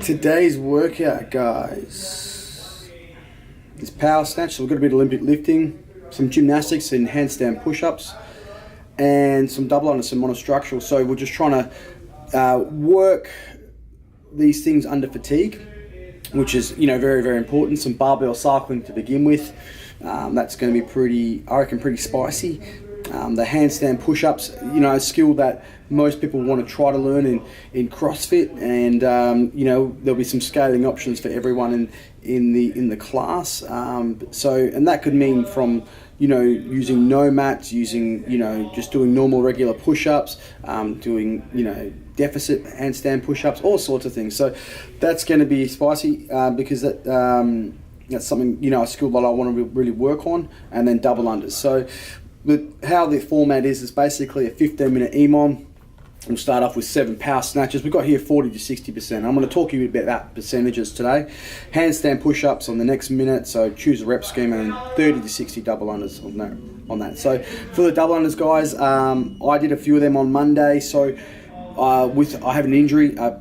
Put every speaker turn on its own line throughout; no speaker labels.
Today's workout, guys, is power snatch. So we've got a bit of Olympic lifting, some gymnastics and handstand push-ups, and some double under, some monostructural. So we're just trying to work these things under fatigue, which is, very, very important. Some barbell cycling to begin with. That's going to be pretty spicy. The handstand push-ups, a skill that most people want to try to learn in CrossFit, and there'll be some scaling options for everyone in the class. And that could mean from using no mats, using just doing normal regular push-ups, doing deficit handstand push-ups, all sorts of things. So that's going to be spicy because that's something a skill that I want to really work on, and then double unders. So how the format is basically a 15-minute EMOM. We'll start off with 7 power snatches. We've got here 40 to 60%. I'm going to talk to you a bit about percentages today. Handstand push-ups on the next minute, so choose a rep scheme, and 30 to 60 double unders on that. So for the double unders, guys, I did a few of them on Monday. So I have an injury, a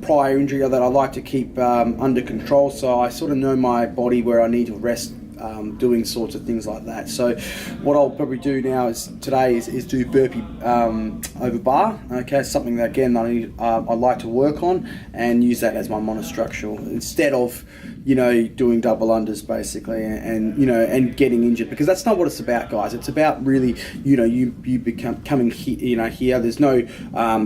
prior injury that I like to keep under control. So I sort of know my body where I need to rest doing sorts of things like that. So what I'll probably do now today is do burpee over bar. Okay, something that again I like to work on and use that as my monostructural instead of doing double unders basically, and getting injured, because that's not what it's about, guys. It's about really you coming here. There's no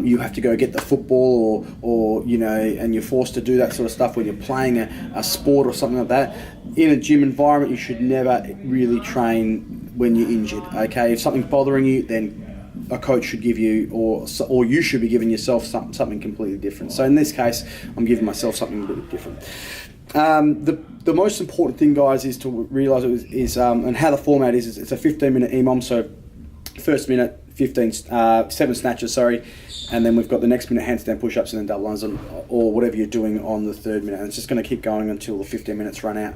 you have to go get the football or and you're forced to do that sort of stuff when you're playing a sport or something like that. In a gym environment, you should never really train when you're injured. Okay, if something's bothering you, then a coach should give you, or you should be giving yourself something completely different. So in this case, I'm giving myself something a bit different. The most important thing, guys, is to realise and how the format is it's a 15-minute EMOM. So first minute 7 snatches, and then we've got the next minute handstand push-ups and then double unders, or whatever you're doing on the third minute. And it's just going to keep going until the 15 minutes run out.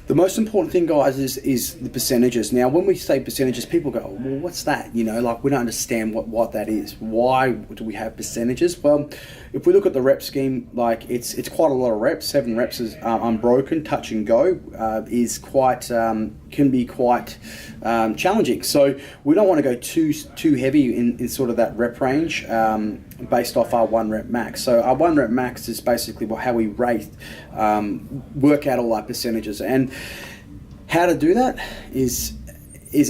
The most important thing, guys, is the percentages. Now, when we say percentages, people go, well, what's that? We don't understand what that is. Why do we have percentages? Well, if we look at the rep scheme, it's quite a lot of reps. 7 reps is unbroken, touch and go, is quite can be quite challenging. So we don't want to go too heavy in sort of that rep range based off our 1 rep max. So our 1 rep max is basically how we work out all our percentages. And how to do that is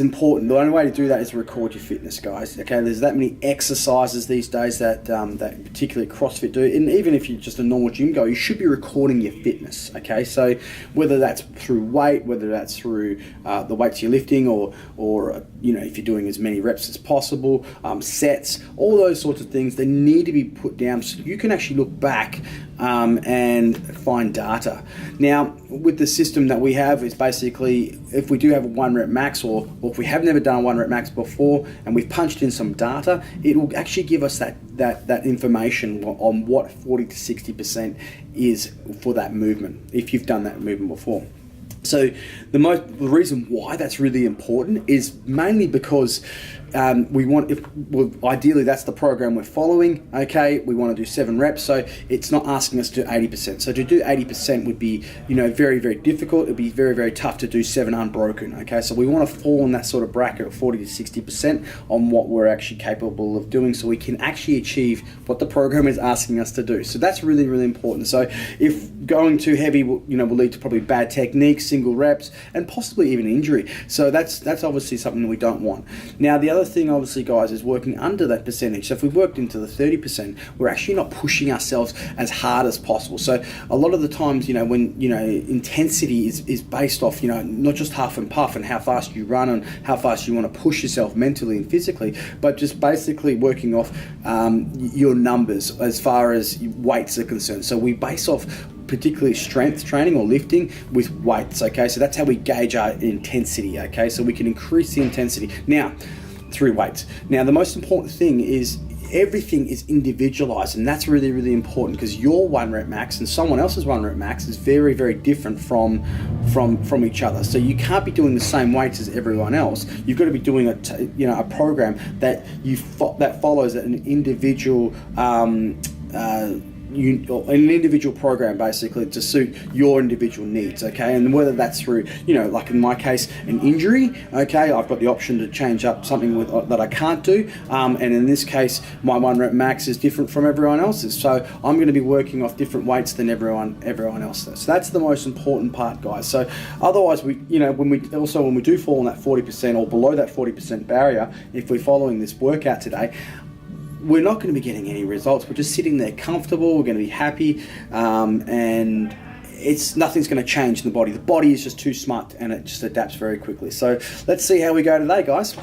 important. The only way to do that is to record your fitness, guys. Okay, there's that many exercises these days that particularly CrossFit do, and even if you're just a normal gym goer, you should be recording your fitness. Okay, so whether that's through weight, whether that's through the weights you're lifting, or if you're doing as many reps as possible, sets, all those sorts of things, they need to be put down so you can actually look back and find data. Now, with the system that we have, is basically if we do have a 1 rep max, or if we have never done a 1 rep max before and we've punched in some data, it will actually give us that information on what 40 to 60% is for that movement, if you've done that movement before. So the reason why that's really important is mainly because ideally that's the program we're following. Okay, we want to do 7 reps, so it's not asking us to do 80%. So to do 80% would be very, very difficult. It'd be very, very tough to do 7 unbroken. Okay, so we want to fall in that sort of bracket of 40 to 60% on what we're actually capable of doing, so we can actually achieve what the program is asking us to do. So that's really, really important. So if going too heavy will lead to probably bad techniques, single reps, and possibly even injury. So that's obviously something that we don't want. Now, the other thing, obviously, guys, is working under that percentage. So if we've worked into the 30%, we're actually not pushing ourselves as hard as possible. So a lot of the times, when intensity is based off, not just half and puff and how fast you run and how fast you want to push yourself mentally and physically, but just basically working off your numbers as far as weights are concerned. So we base off particularly strength training or lifting with weights, okay? So that's how we gauge our intensity, okay? So we can increase the intensity now through weights. Now, the most important thing is everything is individualized, and that's really, really important, because your 1 rep max and someone else's 1 rep max is very, very different from each other. So you can't be doing the same weights as everyone else. You've got to be doing a program that that follows an individual an individual program, basically, to suit your individual needs, okay? And whether that's through, like in my case, an injury, okay, I've got the option to change up something that I can't do, and in this case, my 1 rep max is different from everyone else's, so I'm going to be working off different weights than everyone else does. So that's the most important part, guys. So otherwise, when we do fall on that 40% or below that 40% barrier, if we're following this workout today, we're not going to be getting any results. We're just sitting there comfortable. We're going to be happy, and nothing's going to change in the body. The body is just too smart, and it just adapts very quickly. So let's see how we go today, guys.